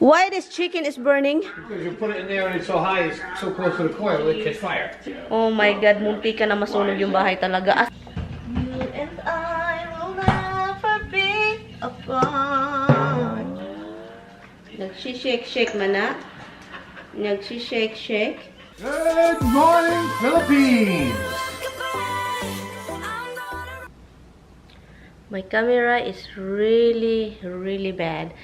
Why this chicken is burning? Because you put it in there and it's so high, it's so close to the coil, it catch fire. Oh my God, munti ka na masunog yung bahay talaga. You and I will never be apart. Nagsi-shake-shake man na. Nagsi-shake-shake. Good morning, Philippines! My camera is really bad.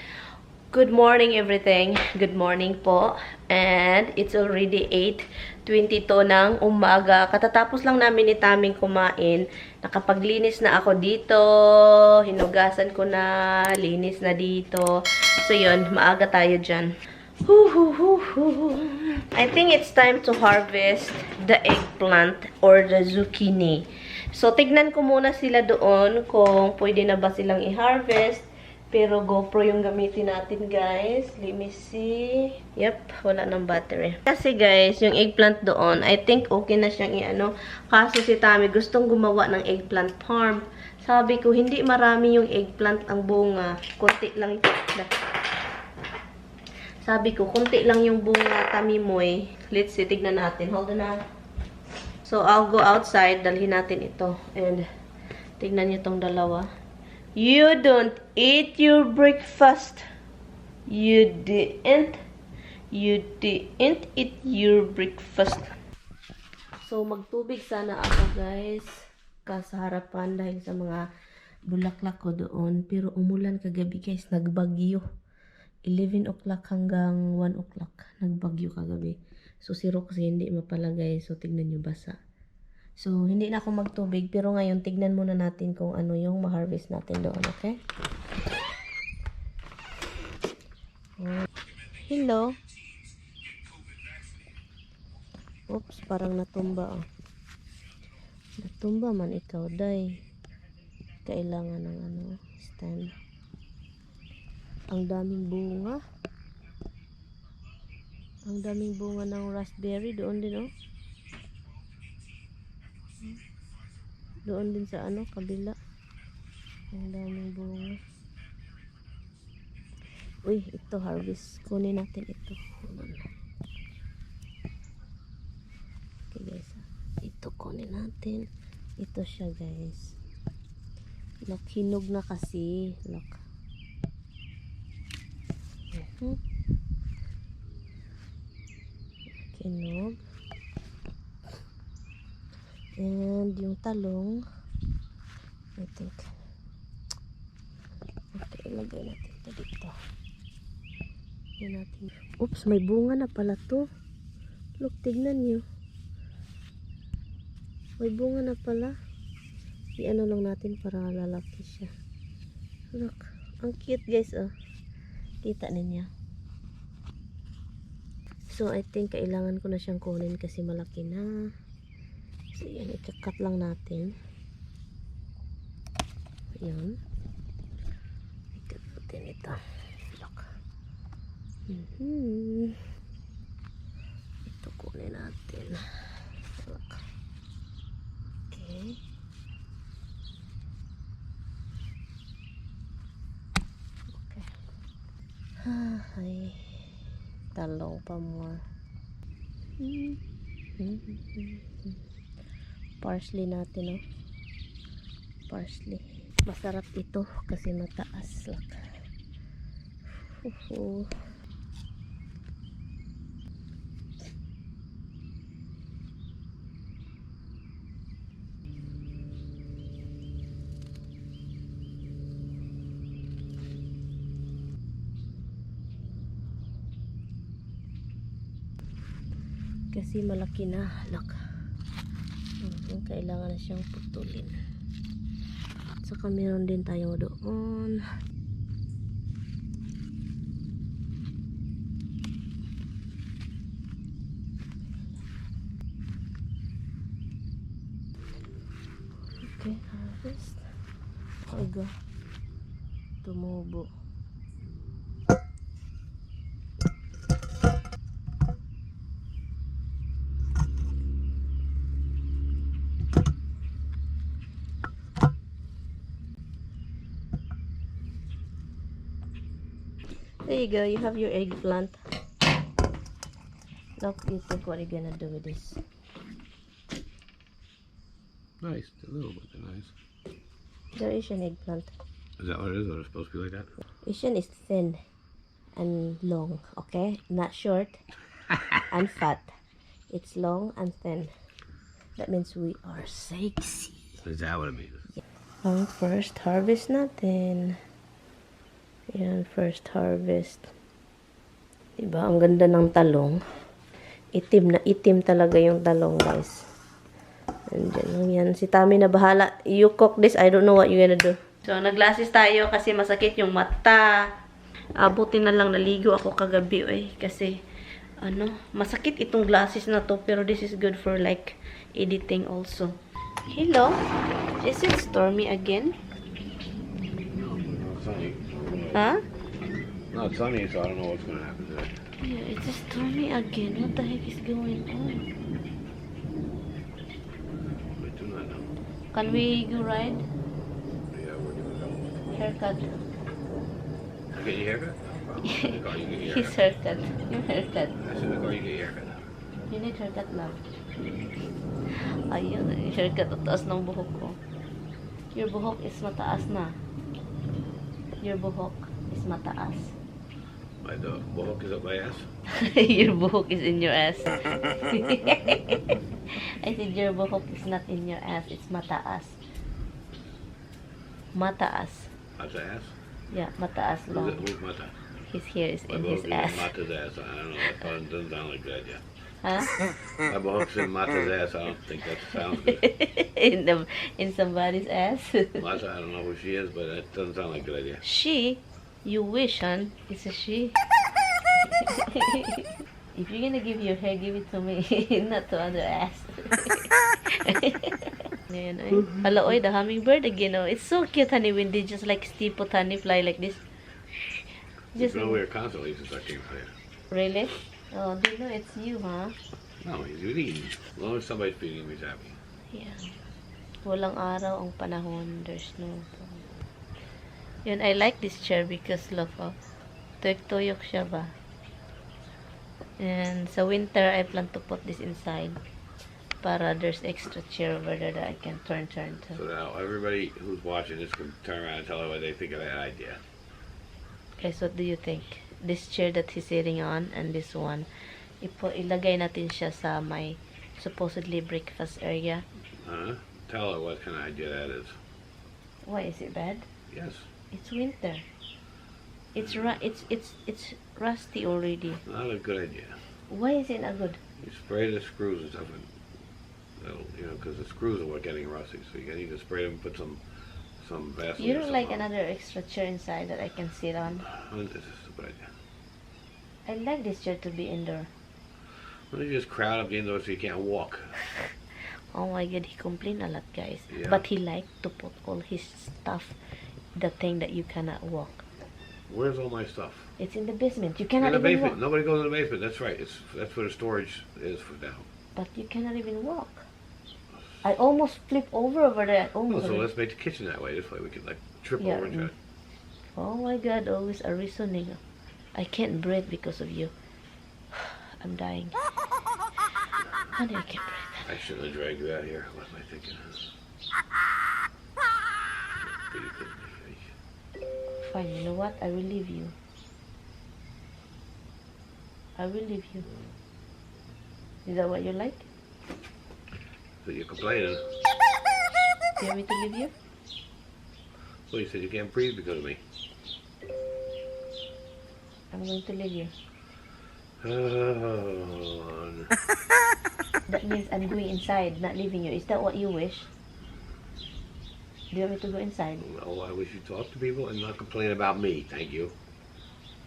Good morning everything. Good morning po. And it's already 8:22 ng umaga. Katatapos lang namin ni Taming kumain. Nakapaglinis na ako dito. Hinugasan ko na. Linis na dito. So yun, maaga tayo dyan. I think it's time to harvest the eggplant or the zucchini. So, tignan ko muna sila doon kung pwede na ba silang i-harvest. Pero GoPro yung gamitin natin, guys. Let me see. Yep, wala ng battery. Kasi, guys, yung eggplant doon, I think okay na siyang i-ano. Kaso si Tami gustong gumawa ng eggplant farm. Sabi ko, hindi marami yung eggplant ang bunga. Kunti lang. Sabi ko, kunti lang yung bunga, Tami Moy. Let's see, tignan natin. Hold on na. So, I'll go outside. Dalhin natin ito. And, tignan nyo itong dalawa. You don't eat your breakfast. You didn't eat your breakfast. So, magtubig sana ako, guys. Sa harapan dahil sa mga bulaklak ko doon. Pero umulan kagabi, guys. Nagbagyo. 11 o'clock hanggang 1 o'clock. Nagbagyo kagabi. So, siro kasi hindi mapalagay. So, tignan nyo basa. So, hindi na ako magtubig. Pero ngayon, tignan muna natin kung ano yung ma-harvest natin doon. Okay? Hello. Oops, parang natumba. Oh. Natumba man ikaw, day. Kailangan ng ano, stand. Ang daming bunga. Ang daming bunga ng raspberry. Doon din, oh. Doon din sa ano, kabila. Ang daming bunga. Uy, ito harvest. Kunin natin ito. Okay guys. Ito kunin natin. Ito siya guys. Look, hinog na kasi. Look. Hinog. And yung talong, I think, okay, ilagay natin ito dito. Yan natin. Oops, may bunga na pala to. Look, tignan nyo. May bunga na pala. I-ano lang natin para lalaki siya. Look, ang cute guys, oh. Kita ninyo. So, I think kailangan ko na siyang kunin kasi malaki na. So, yan, ikakat lang natin. Ayan. Ikat natin ito. Look. Ito kunin natin. Look. Okay. Okay. Ay. Talong pa more. Parsley natin, oh. Parsley. Masarap ito kasi mataas lang. Kasi malaki na. Look. Kailangan na siyang putulin. Saka meron din tayo doon. Okay, harvest. Aga. Tumubo. There you go. You have your eggplant. Now you think what are you gonna do with this? Nice, a little bit nice. The Asian eggplant. Is that what it is? Or it's supposed to be like that? Asian is thin and long, okay? Not short and fat. It's long and thin. That means we are sexy. Is that what it means? Ang first harvest natin. Yan, first harvest. Diba? Ang ganda ng talong. Itim na itim talaga yung talong, guys. Andiyan lang yan. Si Tami na bahala. You cook this, I don't know what you're gonna do. So, naglasis tayo kasi masakit yung mata. Buti na lang naligo ako kagabi, kasi, masakit itong glasses na to, pero this is good for, like, editing also. Hello? Is it stormy again? No, it's sunny. Huh? No, it's sunny, so I don't know what's going to happen today. Yeah, it's stormy again. What the heck is going on? I do not know. Can we go ride? Yeah, where do we go? Haircut. You get your haircut? In the car, you get your His haircut. haircut. Your haircut. I said in the car, you get your haircut. You need haircut lang. Ayun, yung haircut. Ang taas ng buhok ko. Your buhok is mataas na. Your buhok is mataas. My buhok is up my ass? Your buhok is in your ass. I said your buhok is not in your ass. It's mataas. Mataas. Mata ass? Yeah, mataas lang. Who's Mata? His hair is My in his buhok is ass. in Mata's ass. I don't know. That doesn't sound like that yet. Huh? My buhok's in Mata's ass. I don't think that sounds good. in somebody's ass. Mata, I don't know who she is, but that doesn't sound like a good idea. She, you wish, hon. It's a she. If you're gonna give your hair, give it to me, not to other ass. Ayan, ay. Hala, oy, the hummingbird again, oh. It's so cute, honey, when they just like steep honey fly like this. He's been over here constantly since I came here. Really? Oh, they know it's you, huh? No, he's eating. As long as somebody's feeding him, he's happy. Yeah. Walang araw ang panahon. There's no... Yun, I like this chair because, look, oh. Tuyok-tuyok siya ba? And sa winter, I plan to put this inside. Para there's extra chair over there that I can turn to. So now everybody who's watching this can turn around and tell her what they think of that idea. Guys, what do you think? This chair that he's sitting on and this one, ilagay natin siya sa my supposedly breakfast area. Tell her what kind of idea that is. Why is it bad? Yes. It's winter. It's rusty already. Not a good idea. Why is it not good? You spray the screws and stuff, and because the screws are what getting rusty. So you need to spray them, put some Vaseline. You don't like another extra chair inside that I can sit on? This is a good idea. I like this chair to be indoor. Why don't you just crowd up the indoors so you can't walk? Oh my god, he complained a lot, guys. Yeah. But he liked to put all his stuff, the thing that you cannot walk. Where's all my stuff? It's in the basement. You In cannot the even basement. walk. Nobody goes in the basement. That's right. That's where the storage is for now. But you cannot even walk. I almost flipped over there. Oh, so let's make the kitchen that way. This way we can like trip over each other. Oh my god, always a reasoning. I can't breathe because of you. I'm dying. Honey, I can't breathe. I shouldn't have dragged you out here. What am I thinking? Fine, you know what? I will leave you. I will leave you. Is that what you like? So you're complaining. Do you want me to leave you? Well, you said you can't breathe because of me. I'm going to leave you. Oh, That means I'm going inside, not leaving you. Is that what you wish? Do you want me to go inside? no, I wish you talk to people and not complain about me. Thank you.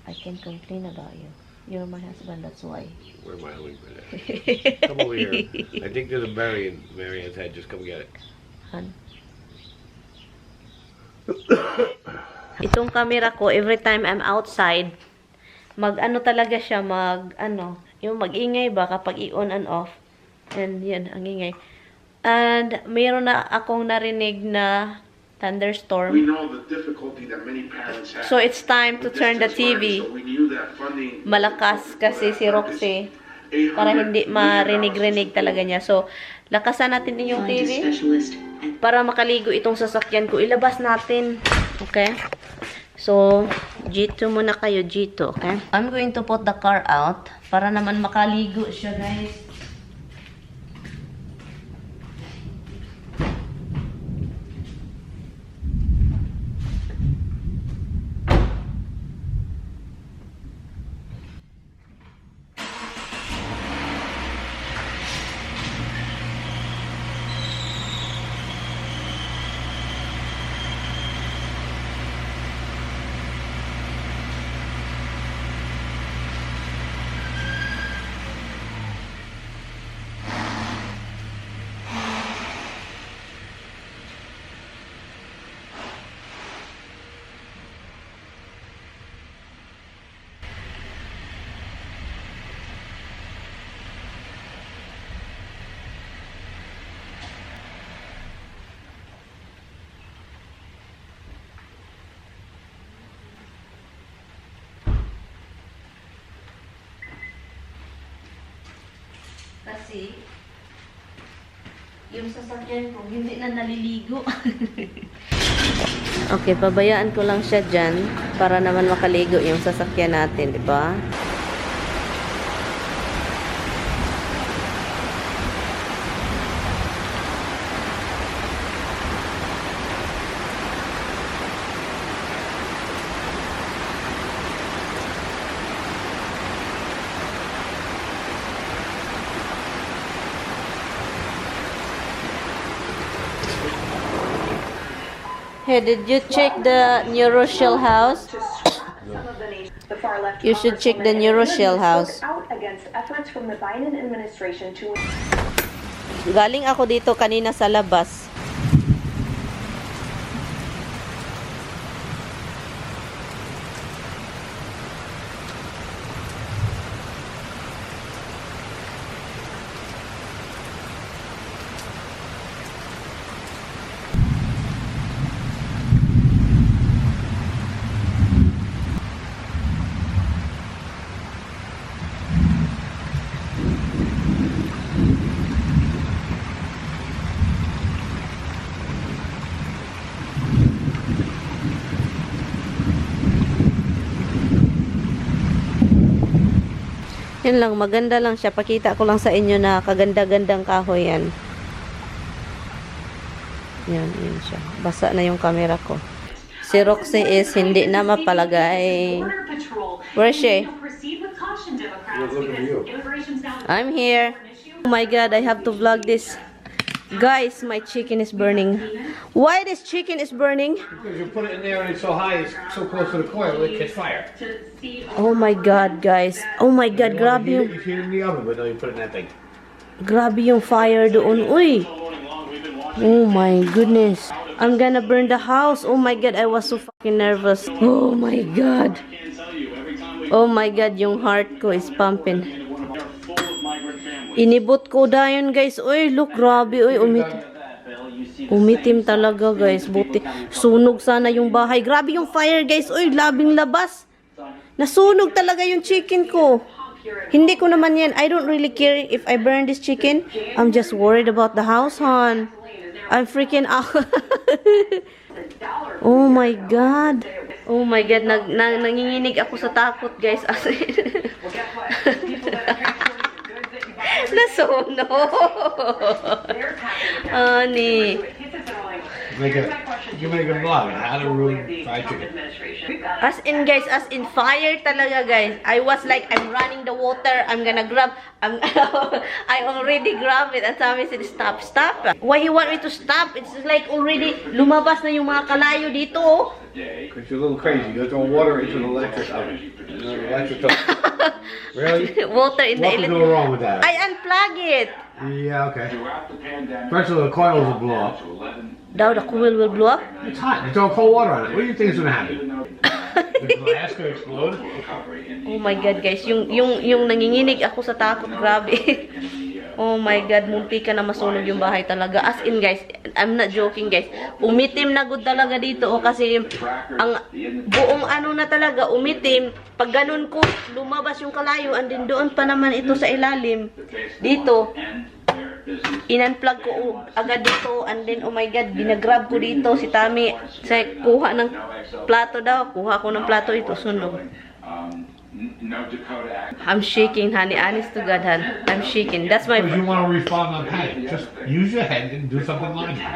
I can complain about you. You're my husband, that's why. Where am I hummingbird at? Come over here. I think there's a berry in MaryAnn's head. Just come get it. Han. Itong camera ko, every time I'm outside, mag-ano talaga siya, yung mag-ingay ba kapag i-on and off. And yan, ang ingay. And mayroon na akong narinig na Thunderstorm. We know the difficulty that many parents have. So it's time to With turn the distance learning, TV. so we knew that funding Malakas kasi si Roxy. 800 Para hindi million marinig-rinig talaga niya. So, lakasan natin din yung TV. Para makaligo itong sasakyan ko. Ilabas natin. Okay? So, G2 muna kayo. G2. Okay? I'm going to put the car out. Para naman makaligo siya, guys. Kasi, yung sasakyan ko, hindi na naliligo. Okay, pabayaan ko lang siya dyan para naman makaligo yung sasakyan natin, di ba? Hey, did you check the Neuroshell house? You should check the Neuroshell house. Galing ako dito kanina sa labas. Yun lang, maganda lang siya. Pakita ko lang sa inyo na kaganda-gandang kahoy yan. Yan, yun siya. Basa na yung camera ko. Si Roxy is hindi na mapalagay. Where is she? I'm here. Oh my God, I have to vlog this. Guys, my chicken is burning. Why this chicken is burning? Because you put it in there and it's so high, it's so close to the coil, it catch fire. Oh my God, guys. Oh my God, grabe yung... You heat it in the oven, but no, you put it in that thing. Grabe yung fire doon. Uy! Oh my goodness. I'm gonna burn the house. Oh my God, I was so fucking nervous. Oh my God. Oh my God, yung heart ko is pumping. Inibot ko dayon, guys. Uy, look, grabe. Uy, umitim talaga, guys. Buti. Sunog sana yung bahay. Grabe yung fire, guys. Uy, labing labas. Nasunog talaga yung chicken ko. Hindi ko naman yan. I don't really care if I burn this chicken. I'm just worried about the house, hon. I'm freaking out. Oh my God. Oh my God. Nanginginig ako sa takot, guys. As in. Nasunog. Honey. You make a vlog how to ruin fried chicken. As in, guys, as in fire talaga, guys. I was like, I'm running the water. I'm gonna grab. I already grabbed it. And Sammy said, stop, stop. Why he want me to stop? It's like already lumabas na yung mga kalayo dito. Because you're a little crazy. You throw water into an electric oven. Really? Water in the What could go wrong with that? I unplug it. Yeah, okay. First of all, the coils will blow up. Daw, the coil will blow up? It's hot. You throw cold water on it. What do you think is going to happen? The glass going to explode? Oh my God, guys. Yung nanginginig ako sa takot. Grabe. Oh my God. Munti ka na masunog yung bahay talaga. As in, guys. I'm not joking, guys. Umitim na good talaga dito. O, kasi ang buong ano na talaga, umitim. Pag ganun ko, lumabas yung kalayo. And then doon pa naman ito sa ilalim. Dito. In-unplug ko agad dito. And then, oh my God, binagrab ko dito. Si Tami, kuha ng plato daw. Kuha ko ng plato ito. Sunog. I'm shaking, honey. Honest to God, hon. I'm shaking. That's my... Because you want to respond on panic. Just use your head and do something logical.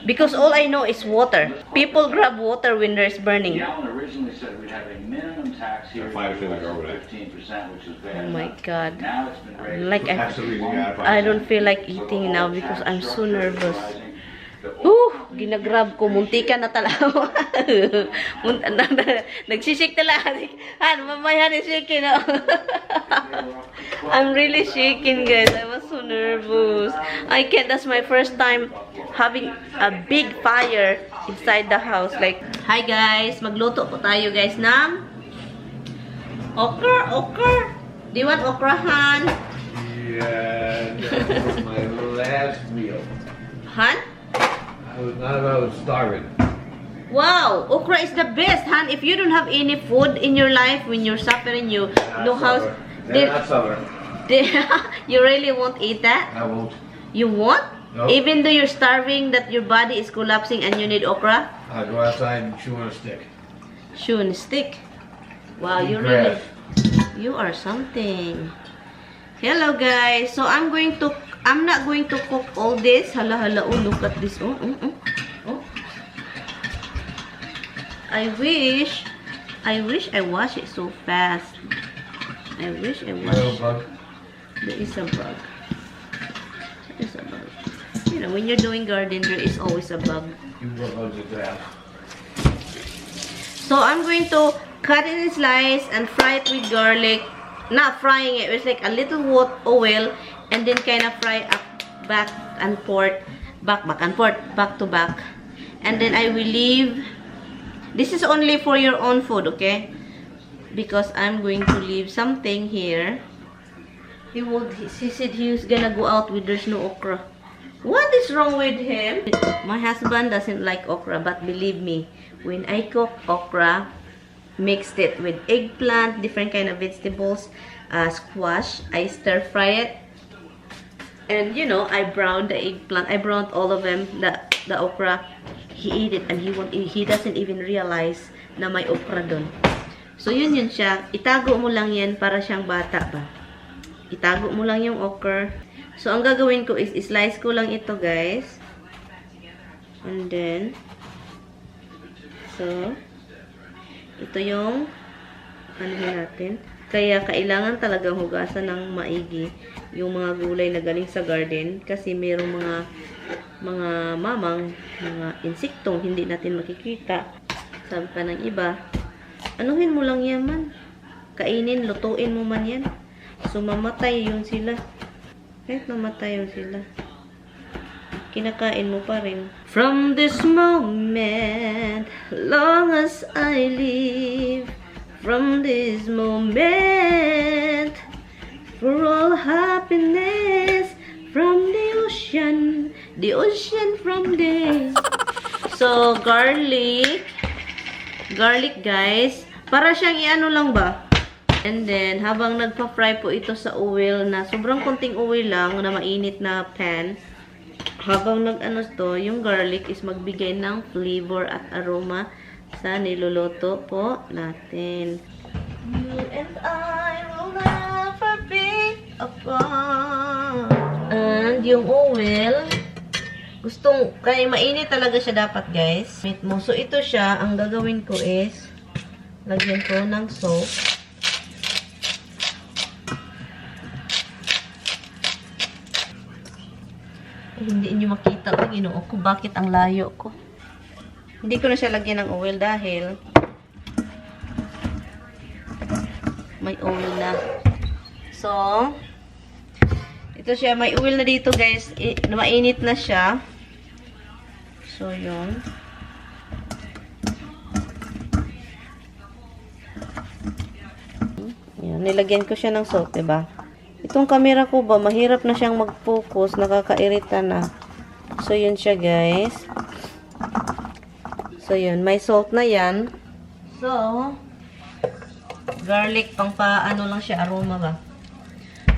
Because all I know is water. People grab water when there's burning. Originally said we'd have a minimum tax here of 15%, which is Oh my God. Now it's been raised. Like, That's the reason you gotta I don't feel like eating now because I'm so nervous. Ginagrab ko. Muntikan na talaga. Nagsishake talaga. Han, mamayan is shaking na. I'm really shaking, guys. I was so nervous. I can't. That's my first time having a big fire inside the house. Like, hi guys. Magluto po tayo, guys, ng okra. Do you want okra, Han? Yeah, that was my last meal. Han? I was not about starving. Wow, okra is the best, Han. If you don't have any food in your life when you're suffering, you know how. Not summer. You really won't eat that? I won't. You won't? No. Even though you're starving, that your body is collapsing and you need okra? I'll go outside and chew on a stick. Chew on a stick. Wow, Eat you grass. you are something. Hello guys. So I'm not going to cook all this. Hala. Oh, look at this. Oh. I wish I wash it so fast. I wish I wash. Bug. There is a bug. There is a bug. You know, when you're doing garden, there is always a bug. You will go to grass. So I'm going to cut it in slice and fry it with garlic. Not frying it, it's like a little oil, and then kind of fry up back and forth, back to back. And then I will leave. This is only for your own food, okay? Because I'm going to leave something here. He said he was gonna go out with there's no okra. What is wrong with him? My husband doesn't like okra, but believe me, when I cook okra, mixed it with eggplant, different kind of vegetables, squash, I stir fry it, and you know, I browned the eggplant, I browned all of them, the okra. He ate it and he doesn't even realize na may okra dun. So yun siya, itago mo lang yan para siyang bata ba. Itago mo lang yung okra. So ang gagawin ko is slice ko lang ito, guys. And then so ito yung ano natin. Kaya kailangan talagang hugasan ng maigi yung mga gulay na galing sa garden kasi mayroong mga mamang, mga insektong hindi natin makikita. Sabi pa ng iba, anuhin mo lang yan man. Kainin, lutuin mo man yan. So mamatay yun sila. Kahit mamatay yun sila, kinakain mo pa rin. From this moment, long as I live, from this moment, for all happiness, from the ocean from the... So, garlic guys, para siyang iano lang ba? And then, habang nagpa-fry po ito sa oil na sobrang konting oil lang na mainit na pan, habang nag-ano to, yung garlic is magbigay ng flavor at aroma sa niluluto po natin. You and I will never be apart. And yung oil, kaya mainit talaga siya dapat, guys. So, ito siya, ang gagawin ko is, lagyan ko ng soap. Hindi nyo makita ang ginoo ko. Bakit ang layo ko? Hindi ko na siya lagyan ng oil dahil may oil na. So, ito siya. May oil na dito, guys. Mainit na siya. So, yun. Yan. Nilagyan ko siya ng salt, diba? Itong camera ko ba, mahirap na siyang mag-focus, nakakairita na. So, yun siya, guys. So, yun. May salt na yan. So, garlic, pang paano lang siya, aroma ba?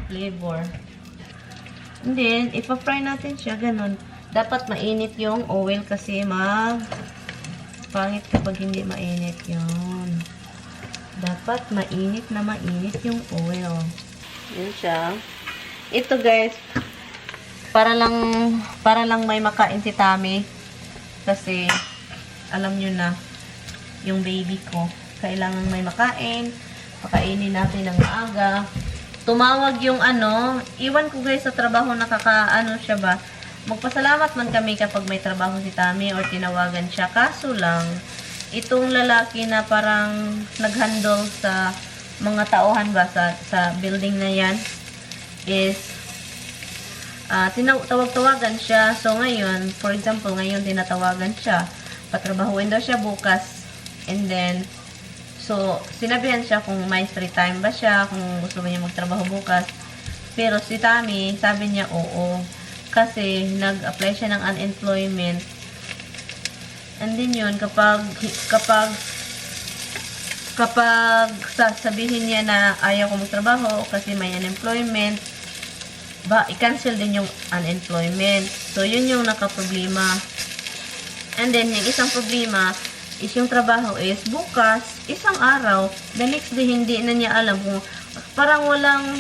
Flavor. And then, ipa-fry natin siya, ganun. Dapat mainit yung oil kasi pangit kapag hindi mainit yun. Dapat mainit na mainit yung oil. Yun siya. Ito, guys, para lang may makain si Tami. Kasi, alam nyo na, yung baby ko, kailangan may makain. Pakainin natin ng maaga. Tumawag yung iwan ko guys sa trabaho, siya ba? Magpasalamat man kami kapag may trabaho si Tami or tinawagan siya. Kaso lang, itong lalaki na parang nag-handle sa mga tauhan ba sa building na yan, is tawag-tawagan siya. So ngayon, for example, ngayon tinatawagan siya, patrabahuin daw siya bukas, and then so sinabihan siya kung may free time ba siya, kung gusto ba niya magtrabaho bukas. Pero si Tami, sabi niya oo, kasi nag-apply siya ng unemployment. And then yun, kapag sabihin niya na ayaw ko magtrabaho kasi may unemployment, i-cancel din yung unemployment. So, yun yung nakaproblema. And then, yung isang problema is yung trabaho is bukas, isang araw, the next day, hindi na niya alam kung parang walang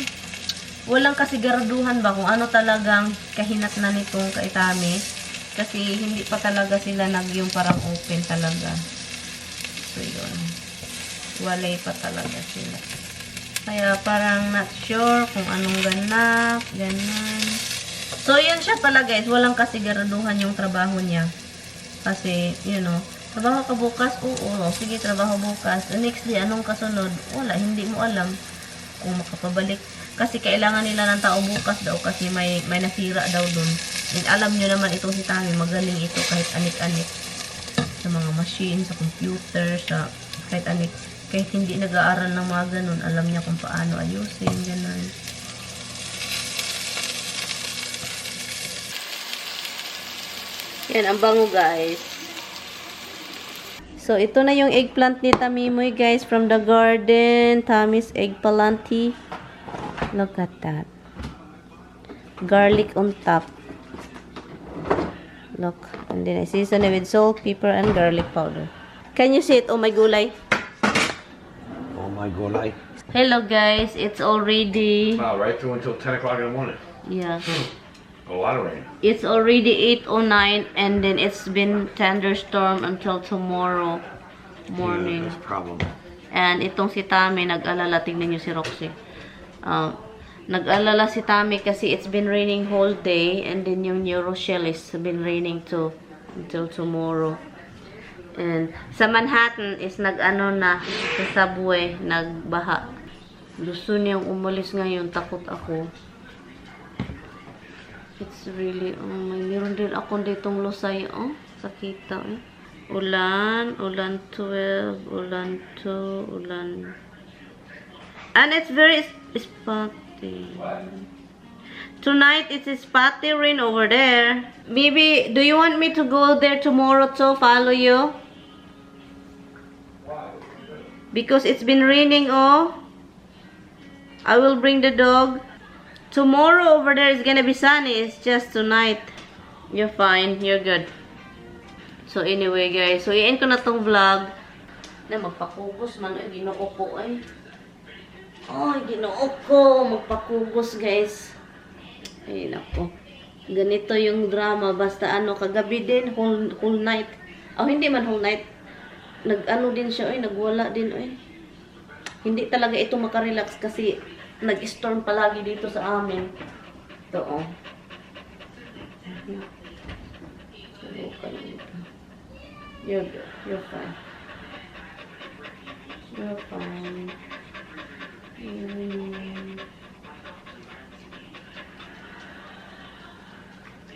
kasiguraduhan ba kung ano talagang kahinatnan nitong kaitami. Kasi hindi pa talaga sila yung parang open talaga. So, yun. Walay pa talaga sila. Kaya parang not sure kung anong ganap, ganun. So, yun siya pala guys. Walang kasiguraduhan yung trabaho niya. Kasi, trabaho ka bukas? Oo. Sige, trabaho bukas. The next day, anong kasunod? Wala. Hindi mo alam kung makapabalik. Kasi kailangan nila ng tao bukas daw kasi may nasira daw dun. And alam nyo naman itong si Tami, magaling ito kahit anik-anik. Sa mga machine, sa computer, sa kahit anik. Kahit hindi nag-aaral ng mga ganun, alam niya kung paano ayusin, ganun. Yan, ang bango guys. So, ito na yung eggplant ni Tamimoy guys from the garden. Tammy's eggplant. Look at that. Garlic on top. Look. And then I season it with salt, pepper, and garlic powder. Can you see it? Oh my gulay. Oh my God. Hello guys. It's already... Wow, right through until 10 o'clock in the morning. Yeah. A lot of rain. It's already 8:09 and then it's been thunderstorm until tomorrow morning. Yeah, that's a problem. And itong si Tami, nag-alala. Tignan nyo si Roxy. Nag-alala si Tami kasi it's been raining whole day and then yung New Rochelle is been raining too until tomorrow. And sa Manhattan is nag-ano na sa subway, nagbaha. Gusto niyang umalis ngayon, takot ako. It's really, mayroon din ako ditong lusay, sakita, Ulan 12, ulan 2, ulan. And it's very spotty. Tonight it is spotty rain over there. Maybe, do you want me to go there tomorrow to follow you? Because it's been raining, I will bring the dog. Tomorrow over there is gonna be sunny. It's just tonight. You're fine. You're good. So anyway guys, so i-end ko na tong vlog. Na magpakugos man, ginoo ko ay. Ginoo ko, magpakugos guys. Ay nako. Ganito yung drama, basta kagabi din whole night. Hindi man whole night. Nag-ano din siya, nagwala din, Hindi talaga ito makarelax kasi nag-storm palagi dito sa amin. Ito, You're good. You're fine. You're fine.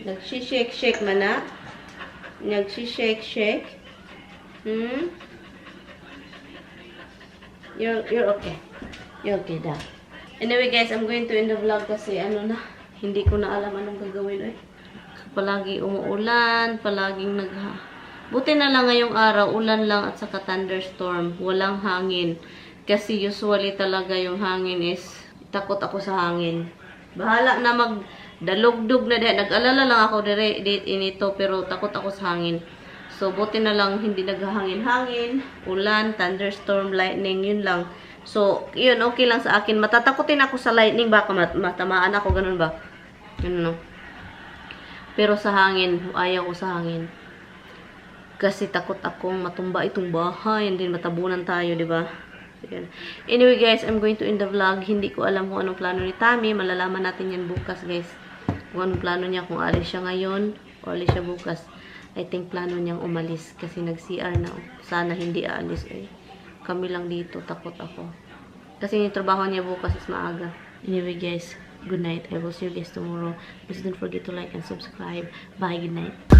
Nag-shake man na? Nag-shake. You're okay. You're okay, da. Anyway guys, I'm going to end the vlog kasi hindi ko na alam anong gagawin, Palagi umuulan, palaging buti na lang ngayong araw, ulan lang at saka thunderstorm. Walang hangin. Kasi usually talaga yung hangin is, takot ako sa hangin. Bahala na magdalugdog na dahil. Nag-alala lang ako inito, pero takot ako sa hangin. So, buti na lang hindi naghahangin-hangin, ulan, thunderstorm, lightning, yun lang. So, yun, okay lang sa akin. Matatakotin ako sa lightning, baka matamaan ako, ganun ba? Yun, no? Pero sa hangin, ayaw ko sa hangin. Kasi takot akong matumba itong bahay, and then matabunan tayo, di ba? Ayan. Anyway, guys, I'm going to end the vlog. Hindi ko alam kung anong plano ni Tammy. Malalaman natin yan bukas, guys. Kung anong plano niya, kung alis siya ngayon, o alis siya bukas. I think plano niyang umalis kasi nag-CR na. Sana hindi aalis, eh. Kami lang dito, takot ako. Kasi yung trabaho niya bukas is maaga. Anyway, guys, good night. I will see you guys tomorrow. Please don't forget to like and subscribe. Bye, good night.